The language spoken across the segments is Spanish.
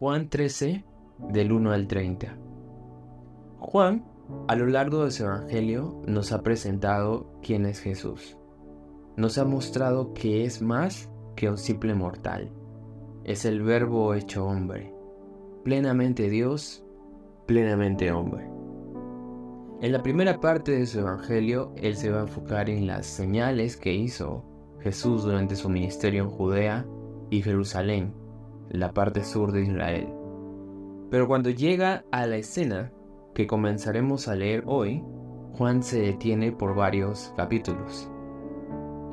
Juan 13, del 1 al 30. Juan, a lo largo de su evangelio, nos ha presentado quién es Jesús. Nos ha mostrado que es más que un simple mortal. Es el Verbo hecho hombre, plenamente Dios, plenamente hombre. En la primera parte de su evangelio, él se va a enfocar en las señales que hizo Jesús durante su ministerio en Judea y Jerusalén, la parte sur de Israel. Pero cuando llega a la escena que comenzaremos a leer hoy, Juan se detiene por varios capítulos.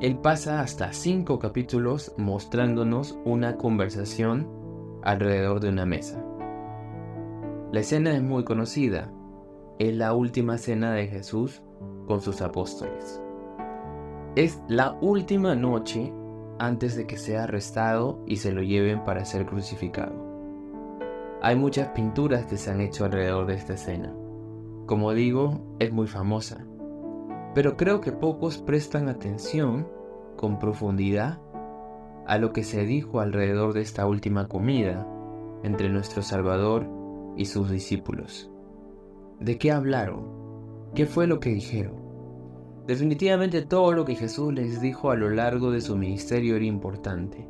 Él pasa hasta 5 capítulos mostrándonos una conversación alrededor de una mesa. La escena es muy conocida. Es la última cena de Jesús con sus apóstoles. Es la última noche antes de que sea arrestado y se lo lleven para ser crucificado. Hay muchas pinturas que se han hecho alrededor de esta escena. Como digo, es muy famosa. Pero creo que pocos prestan atención con profundidad a lo que se dijo alrededor de esta última comida entre nuestro Salvador y sus discípulos. ¿De qué hablaron? ¿Qué fue lo que dijeron? Definitivamente todo lo que Jesús les dijo a lo largo de su ministerio era importante.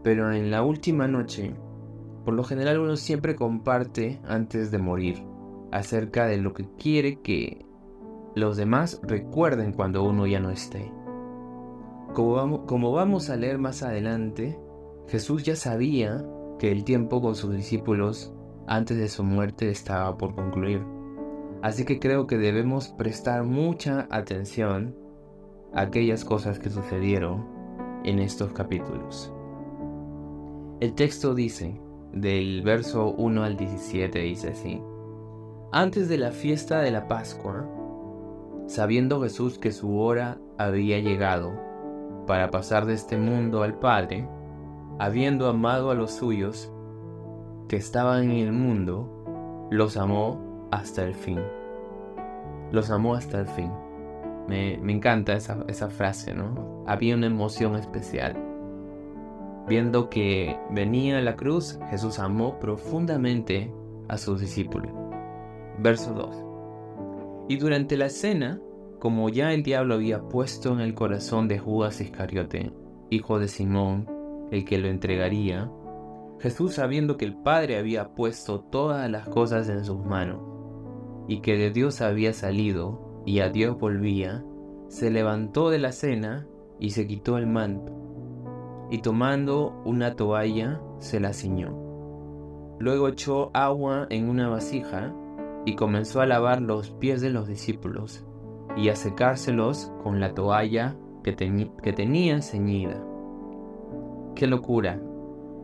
Pero en la última noche, por lo general uno siempre comparte antes de morir acerca de lo que quiere que los demás recuerden cuando uno ya no esté. Como vamos a leer más adelante, Jesús ya sabía que el tiempo con sus discípulos antes de su muerte estaba por concluir. Así que creo que debemos prestar mucha atención a aquellas cosas que sucedieron en estos capítulos. El texto dice, del verso 1 al 17, dice así: Antes de la fiesta de la Pascua, sabiendo Jesús que su hora había llegado para pasar de este mundo al Padre, habiendo amado a los suyos que estaban en el mundo, los amó hasta el fin. Los amó hasta el fin. Me encanta esa frase, ¿no? Había una emoción especial. Viendo que venía la cruz, Jesús amó profundamente a sus discípulos. Verso 2. Y durante la cena, como ya el diablo había puesto en el corazón de Judas Iscariote, hijo de Simón, el que lo entregaría, Jesús, sabiendo que el Padre había puesto todas las cosas en sus manos, y que de Dios había salido y a Dios volvía, se levantó de la cena y se quitó el manto, y tomando una toalla se la ciñó. Luego echó agua en una vasija y comenzó a lavar los pies de los discípulos y a secárselos con la toalla que tenía ceñida. ¡Qué locura!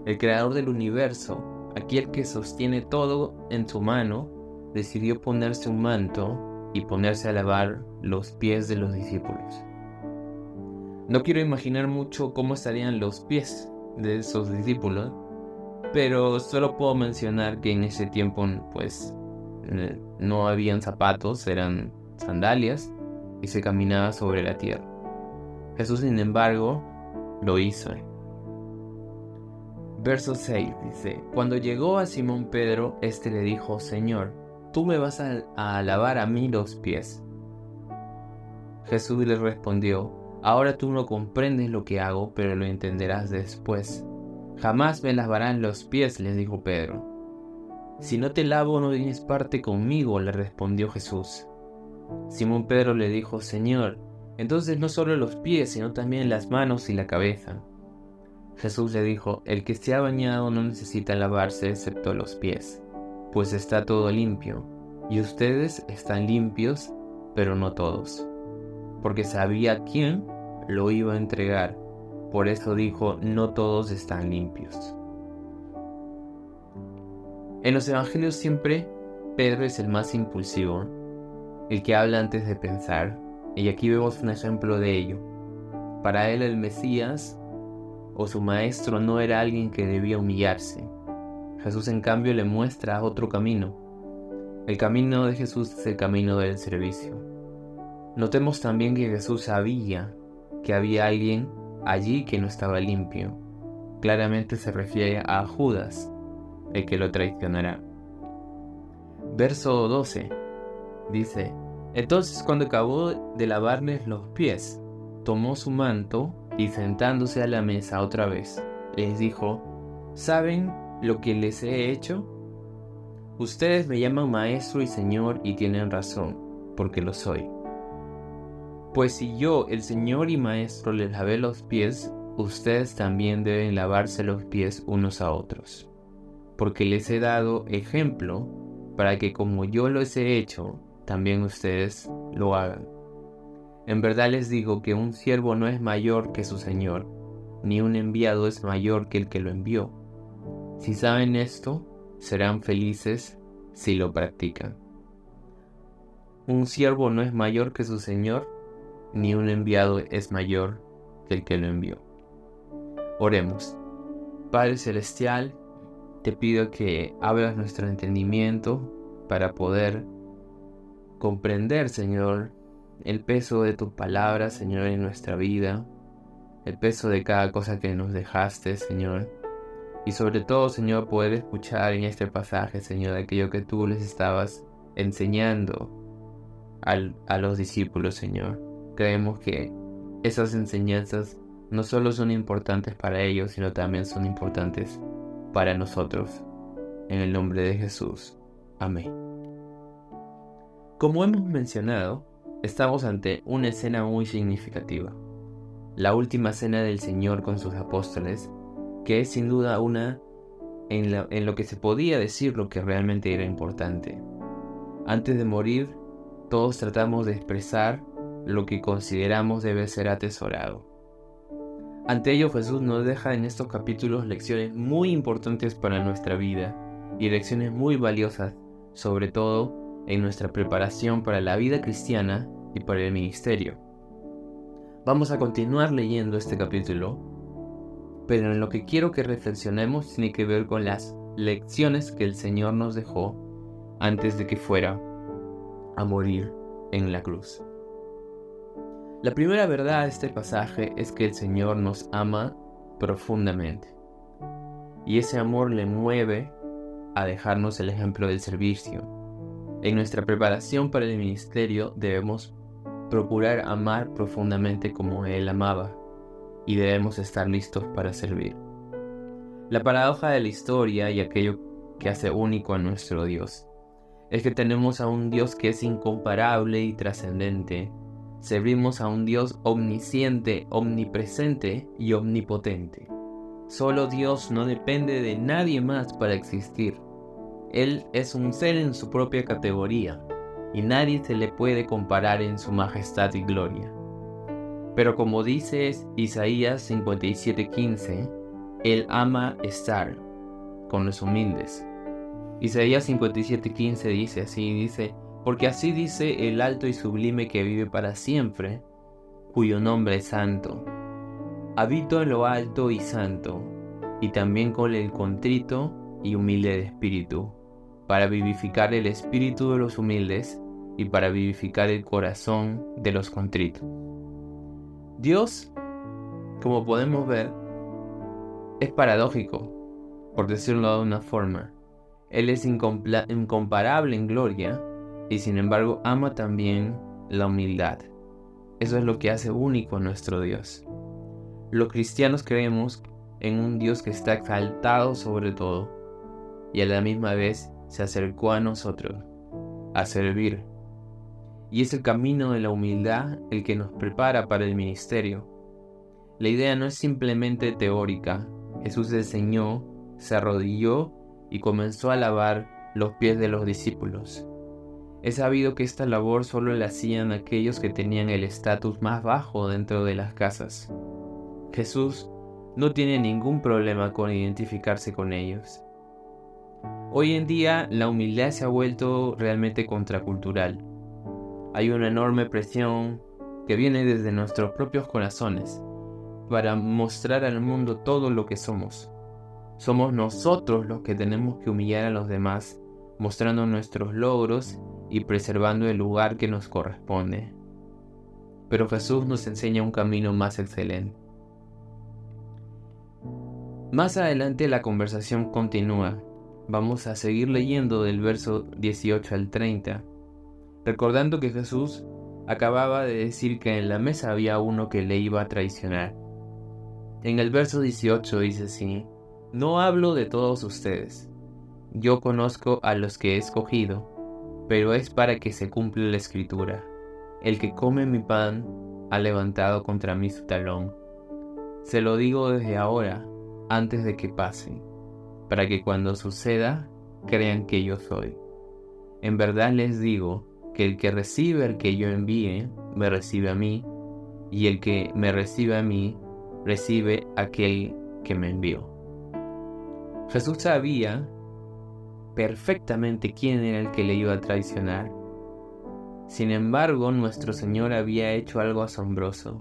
El creador del universo, aquel que sostiene todo en su mano, decidió ponerse un manto y ponerse a lavar los pies de los discípulos. No quiero imaginar mucho cómo estarían los pies de esos discípulos, pero solo puedo mencionar que en ese tiempo pues no habían zapatos, eran sandalias y se caminaba sobre la tierra. Jesús, sin embargo, lo hizo. Verso 6 dice: Cuando llegó a Simón Pedro, éste le dijo: Señor, ¿tú me vas a lavar a mí los pies? Jesús le respondió: Ahora tú no comprendes lo que hago, pero lo entenderás después. Jamás me lavarán los pies, les dijo Pedro. Si no te lavo, no tienes parte conmigo, le respondió Jesús. Simón Pedro le dijo: Señor, entonces no solo los pies, sino también las manos y la cabeza. Jesús le dijo: El que se ha bañado no necesita lavarse excepto los pies, pues está todo limpio, y ustedes están limpios, pero no todos. Porque sabía quién lo iba a entregar, por eso dijo: no todos están limpios. En los evangelios siempre Pedro es el más impulsivo, el que habla antes de pensar, y aquí vemos un ejemplo de ello. Para él el Mesías o su maestro no era alguien que debía humillarse. Jesús, en cambio, le muestra otro camino. El camino de Jesús es el camino del servicio. Notemos también que Jesús sabía que había alguien allí que no estaba limpio. Claramente se refiere a Judas. el que lo traicionará. Verso 12 dice: entonces cuando acabó de lavarles los pies, tomó su manto y sentándose a la mesa otra vez, les dijo: ¿saben lo que les he hecho? Ustedes me llaman maestro y señor y tienen razón, porque lo soy. Pues si yo, el señor y maestro, les lavé los pies, ustedes también deben lavarse los pies unos a otros. Porque les he dado ejemplo para que como yo los he hecho, también ustedes lo hagan. En verdad les digo que un siervo no es mayor que su señor, ni un enviado es mayor que el que lo envió. Si saben esto, serán felices si lo practican. Un siervo no es mayor que su señor, ni un enviado es mayor que el que lo envió. Oremos. Padre Celestial, te pido que abras nuestro entendimiento para poder comprender, Señor, el peso de tus palabras, Señor, en nuestra vida, el peso de cada cosa que nos dejaste, Señor. Y sobre todo, Señor, poder escuchar en este pasaje, Señor, aquello que tú les estabas enseñando a los discípulos, Señor. Creemos que esas enseñanzas no solo son importantes para ellos, sino también son importantes para nosotros. En el nombre de Jesús. Amén. Como hemos mencionado, estamos ante una escena muy significativa. La última cena del Señor con sus apóstoles, que es sin duda una en lo que se podía decir lo que realmente era importante. Antes de morir, todos tratamos de expresar lo que consideramos debe ser atesorado. Ante ello, Jesús nos deja en estos capítulos lecciones muy importantes para nuestra vida y lecciones muy valiosas, sobre todo en nuestra preparación para la vida cristiana y para el ministerio. Vamos a continuar leyendo este capítulo, pero en lo que quiero que reflexionemos tiene que ver con las lecciones que el Señor nos dejó antes de que fuera a morir en la cruz. La primera verdad de este pasaje es que el Señor nos ama profundamente, y ese amor le mueve a dejarnos el ejemplo del servicio. En nuestra preparación para el ministerio debemos procurar amar profundamente como Él amaba, y debemos estar listos para servir. La paradoja de la historia y aquello que hace único a nuestro Dios es que tenemos a un Dios que es incomparable y trascendente. Servimos a un Dios omnisciente, omnipresente y omnipotente. Solo Dios no depende de nadie más para existir. Él es un ser en su propia categoría, y nadie se le puede comparar en su majestad y gloria. Pero como dice Isaías 57:15, Él ama estar con los humildes. Isaías 57:15 dice: porque así dice el alto y sublime que vive para siempre, cuyo nombre es santo. Habito en lo alto y santo, y también con el contrito y humilde de espíritu, para vivificar el espíritu de los humildes y para vivificar el corazón de los contritos. Dios, como podemos ver, es paradójico, por decirlo de una forma. Él es incomparable en gloria, y sin embargo ama también la humildad. Eso es lo que hace único a nuestro Dios. Los cristianos creemos en un Dios que está exaltado sobre todo, y a la misma vez se acercó a nosotros, a servir. Y es el camino de la humildad el que nos prepara para el ministerio. La idea no es simplemente teórica. Jesús enseñó, se arrodilló y comenzó a lavar los pies de los discípulos. Es sabido que esta labor solo la hacían aquellos que tenían el estatus más bajo dentro de las casas. Jesús no tiene ningún problema con identificarse con ellos. Hoy en día la humildad se ha vuelto realmente contracultural. Hay una enorme presión que viene desde nuestros propios corazones para mostrar al mundo todo lo que somos. Somos nosotros los que tenemos que humillar a los demás, mostrando nuestros logros y preservando el lugar que nos corresponde. Pero Jesús nos enseña un camino más excelente. Más adelante la conversación continúa Vamos a seguir leyendo del verso 18 al 30, recordando que Jesús acababa de decir que en la mesa había uno que le iba a traicionar. En el verso 18 dice así: no hablo de todos ustedes, yo conozco a los que he escogido, pero es para que se cumpla la escritura. El que come mi pan ha levantado contra mí su talón. Se lo digo desde ahora, antes de que pase, para que cuando suceda, crean que yo soy. En verdad les digo que el que recibe al que yo envíe, me recibe a mí, y el que me recibe a mí, recibe a aquel que me envió. Jesús sabía perfectamente quién era el que le iba a traicionar. Sin embargo, nuestro Señor había hecho algo asombroso.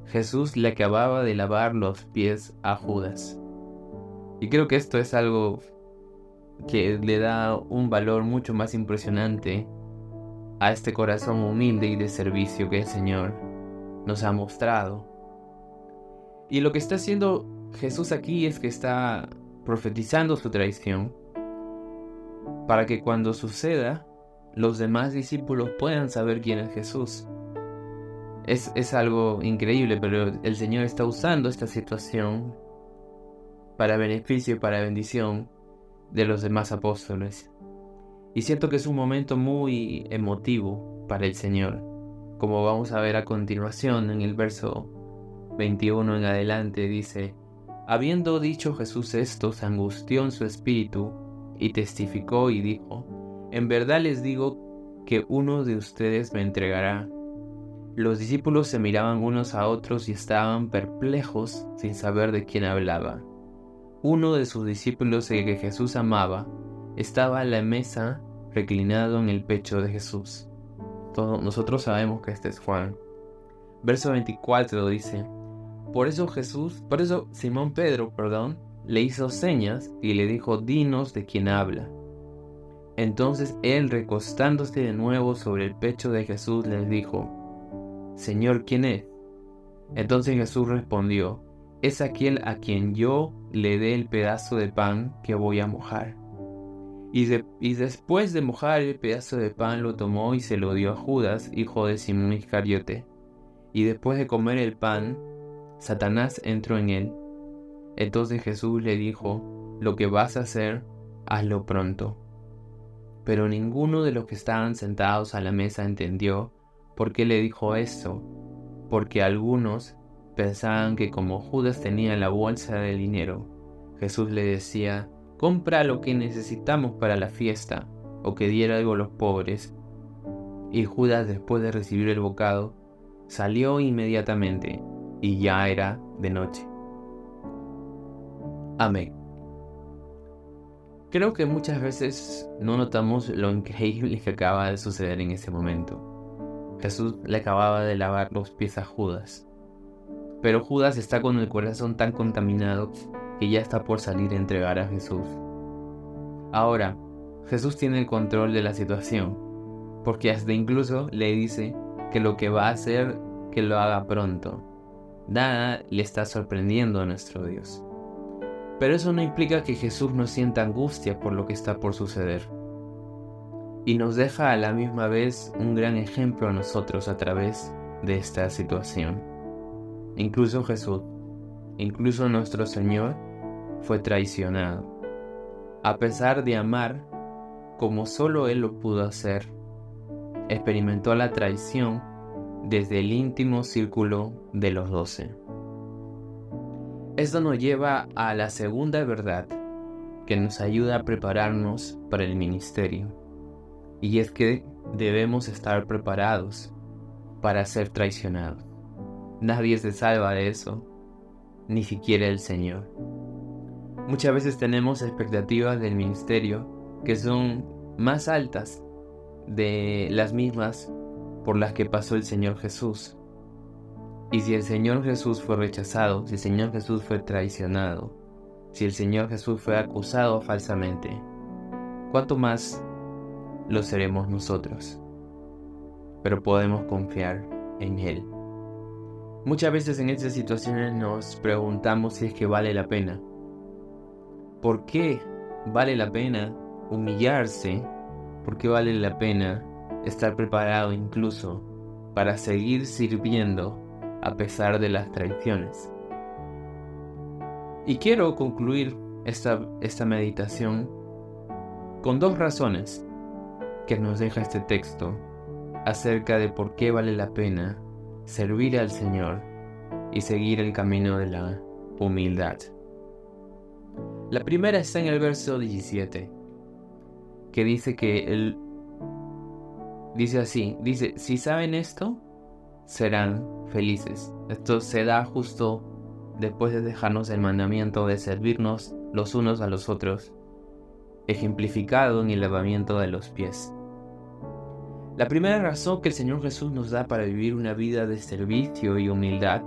Jesús le acababa de lavar los pies a Judas. Y creo que esto es algo que le da un valor mucho más impresionante a este corazón humilde y de servicio que el Señor nos ha mostrado. Y lo que está haciendo Jesús aquí es que está profetizando su traición para que cuando suceda, los demás discípulos puedan saber quién es Jesús. Es algo increíble, pero el Señor está usando esta situación para beneficio y para bendición de los demás apóstoles. Y siento que es un momento muy emotivo para el Señor, como vamos a ver a continuación en el verso 21 en adelante. Dice: habiendo dicho Jesús esto, se angustió en su espíritu y testificó y dijo: en verdad les digo que uno de ustedes me entregará. Los discípulos se miraban unos a otros y estaban perplejos sin saber de quién hablaba. Uno de sus discípulos, el que Jesús amaba, estaba a la mesa reclinado en el pecho de Jesús. Todos nosotros sabemos que este es Juan. Verso 24 dice: por eso Simón Pedro, le hizo señas y le dijo: dinos de quién habla. Entonces él, recostándose de nuevo sobre el pecho de Jesús, les dijo: Señor, ¿quién es? Entonces Jesús respondió: es aquel a quien yo le dé el pedazo de pan que voy a mojar. Y después de mojar el pedazo de pan, lo tomó y se lo dio a Judas, hijo de Simón Iscariote. Y después de comer el pan, Satanás entró en él. Entonces Jesús le dijo: lo que vas a hacer, hazlo pronto. Pero ninguno de los que estaban sentados a la mesa entendió por qué le dijo esto, porque algunos pensaban que como Judas tenía la bolsa de dinero, Jesús le decía: compra lo que necesitamos para la fiesta, o que diera algo a los pobres. Y Judas, después de recibir el bocado, salió inmediatamente, y ya era de noche. Amén. Creo que muchas veces no notamos lo increíble que acaba de suceder en ese momento. Jesús le acababa de lavar los pies a Judas. Pero Judas está con el corazón tan contaminado que ya está por salir a entregar a Jesús. Ahora, Jesús tiene el control de la situación, porque hasta incluso le dice que lo que va a hacer, que lo haga pronto. Nada le está sorprendiendo a nuestro Dios. Pero eso no implica que Jesús no sienta angustia por lo que está por suceder. Y nos deja a la misma vez un gran ejemplo a nosotros a través de esta situación. Incluso Jesús, incluso nuestro Señor, fue traicionado. A pesar de amar como solo Él lo pudo hacer, experimentó la traición desde el íntimo círculo de los 12. Esto nos lleva a la segunda verdad que nos ayuda a prepararnos para el ministerio. Y es que debemos estar preparados para ser traicionados. Nadie se salva de eso, ni siquiera el Señor. Muchas veces tenemos expectativas del ministerio que son más altas de las mismas por las que pasó el Señor Jesús. Y si el Señor Jesús fue rechazado, si el Señor Jesús fue traicionado, si el Señor Jesús fue acusado falsamente, ¿cuánto más lo seremos nosotros? Pero podemos confiar en Él. Muchas veces en estas situaciones nos preguntamos si es que vale la pena. ¿Por qué vale la pena humillarse, porque vale la pena estar preparado incluso para seguir sirviendo a pesar de las traiciones. Y quiero concluir esta meditación con 2 razones que nos deja este texto acerca de por qué vale la pena servir al Señor y seguir el camino de la humildad. La primera está en el verso 17, que dice dice, si saben esto, serán felices. Esto se da justo después de dejarnos el mandamiento de servirnos los unos a los otros, ejemplificado en el lavamiento de los pies. La primera razón que el Señor Jesús nos da para vivir una vida de servicio y humildad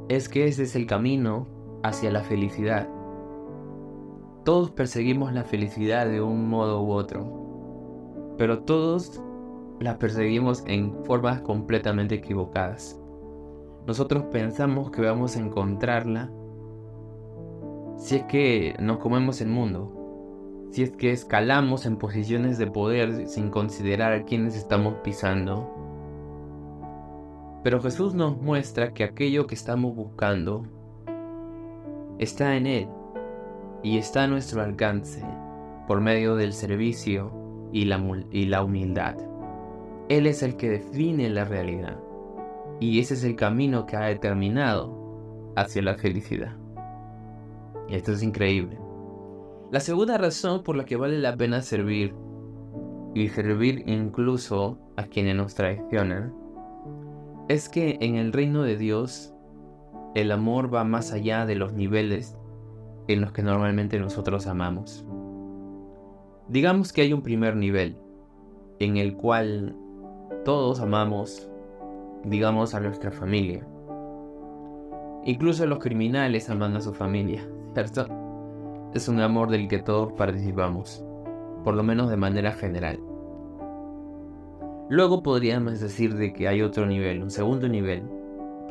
es que ese es el camino hacia la felicidad. Todos perseguimos la felicidad de un modo u otro, pero todos la perseguimos en formas completamente equivocadas. Nosotros pensamos que vamos a encontrarla si es que nos comemos el mundo, si es que escalamos en posiciones de poder sin considerar a quienes estamos pisando. Pero Jesús nos muestra que aquello que estamos buscando está en Él y está a nuestro alcance por medio del servicio y la humildad. Él es el que define la realidad y ese es el camino que ha determinado hacia la felicidad. Y esto es increíble. La segunda razón por la que vale la pena servir, y servir incluso a quienes nos traicionan, es que en el reino de Dios el amor va más allá de los niveles en los que normalmente nosotros amamos. Digamos que hay un primer nivel en el cual todos amamos, digamos, a nuestra familia. Incluso los criminales aman a su familia, ¿cierto? Es un amor del que todos participamos, por lo menos de manera general. Luego podríamos decir de que hay otro nivel, un segundo nivel,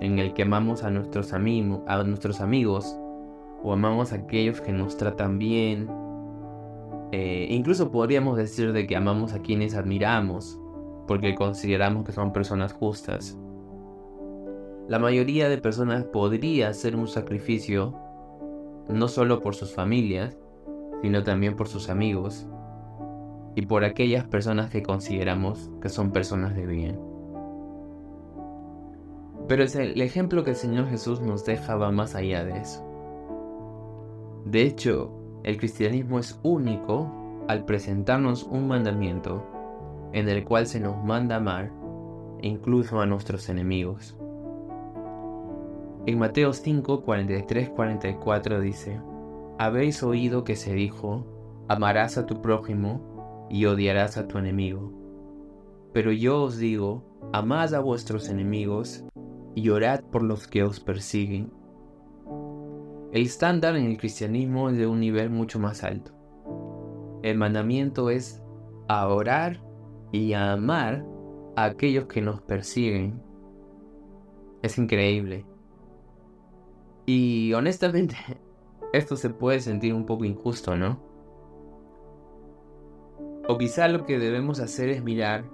en el que amamos a nuestros amigos, o amamos a aquellos que nos tratan bien. Incluso podríamos decir de que amamos a quienes admiramos, porque consideramos que son personas justas. La mayoría de personas podría hacer un sacrificio, no solo por sus familias, sino también por sus amigos, y por aquellas personas que consideramos que son personas de bien. Pero el ejemplo que el Señor Jesús nos deja va más allá de eso. De hecho, el cristianismo es único al presentarnos un mandamiento en el cual se nos manda amar incluso a nuestros enemigos. En Mateo 5, 43-44 dice: habéis oído que se dijo, amarás a tu prójimo y odiarás a tu enemigo. Pero yo os digo, amad a vuestros enemigos y orad por los que os persiguen. El estándar en el cristianismo es de un nivel mucho más alto. El mandamiento es a orar y a amar a aquellos que nos persiguen. Es increíble. Y honestamente, esto se puede sentir un poco injusto, ¿no? O quizá lo que debemos hacer es mirar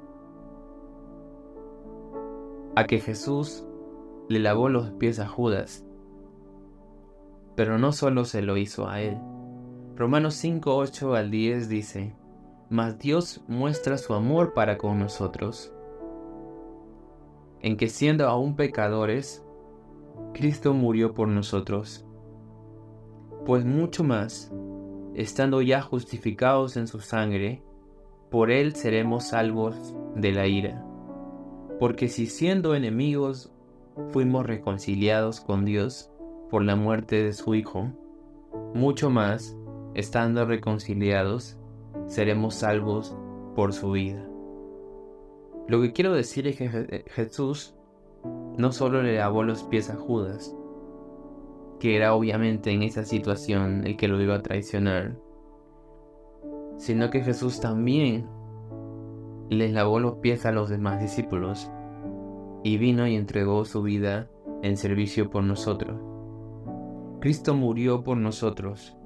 a que Jesús le lavó los pies a Judas. Pero no solo se lo hizo a él. Romanos 5, 8 al 10 dice: mas Dios muestra su amor para con nosotros, en que siendo aún pecadores, Cristo murió por nosotros. Pues mucho más, estando ya justificados en su sangre, por él seremos salvos de la ira. Porque si siendo enemigos fuimos reconciliados con Dios por la muerte de su Hijo, mucho más, estando reconciliados, seremos salvos por su vida. Lo que quiero decir es que Jesús no solo le lavó los pies a Judas, que era obviamente en esa situación el que lo iba a traicionar, sino que Jesús también les lavó los pies a los demás discípulos y vino y entregó su vida en servicio por nosotros. Cristo murió por nosotros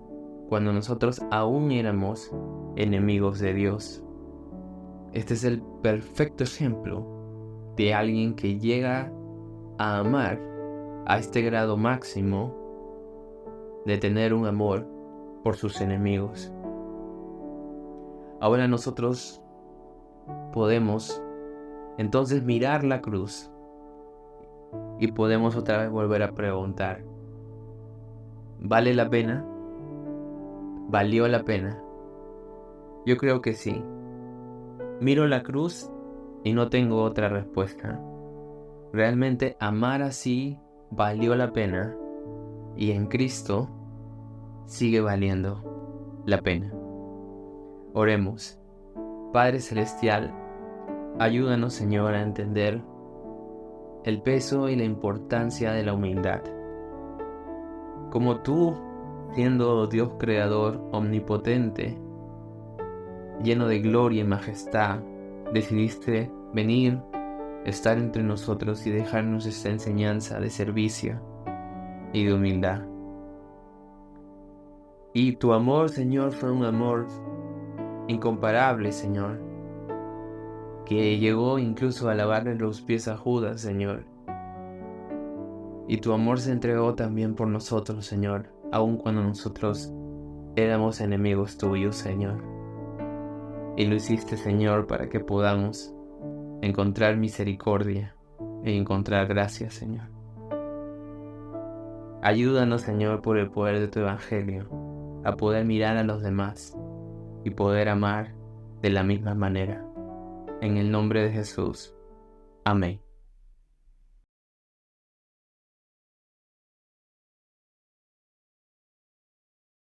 cuando nosotros aún éramos enemigos de Dios. Este es el perfecto ejemplo de alguien que llega a amar a este grado máximo de tener un amor por sus enemigos. Ahora nosotros podemos entonces mirar la cruz y podemos otra vez volver a preguntar: ¿vale la pena? ¿Valió la pena? Yo creo que sí. Miro la cruz y no tengo otra respuesta. Realmente amar así valió la pena, y en Cristo sigue valiendo la pena. Oremos. Padre Celestial, ayúdanos, Señor, a entender el peso y la importancia de la humildad. Como tú, siendo Dios creador omnipotente, lleno de gloria y majestad, decidiste venir, estar entre nosotros y dejarnos esta enseñanza de servicio y de humildad. Y tu amor, Señor, fue un amor incomparable, Señor, que llegó incluso a lavarle los pies a Judas, Señor. Y tu amor se entregó también por nosotros, Señor, aun cuando nosotros éramos enemigos tuyos, Señor. Y lo hiciste, Señor, para que podamos encontrar misericordia e encontrar gracia, Señor. Ayúdanos, Señor, por el poder de tu Evangelio, a poder mirar a los demás y poder amar de la misma manera. En el nombre de Jesús. Amén.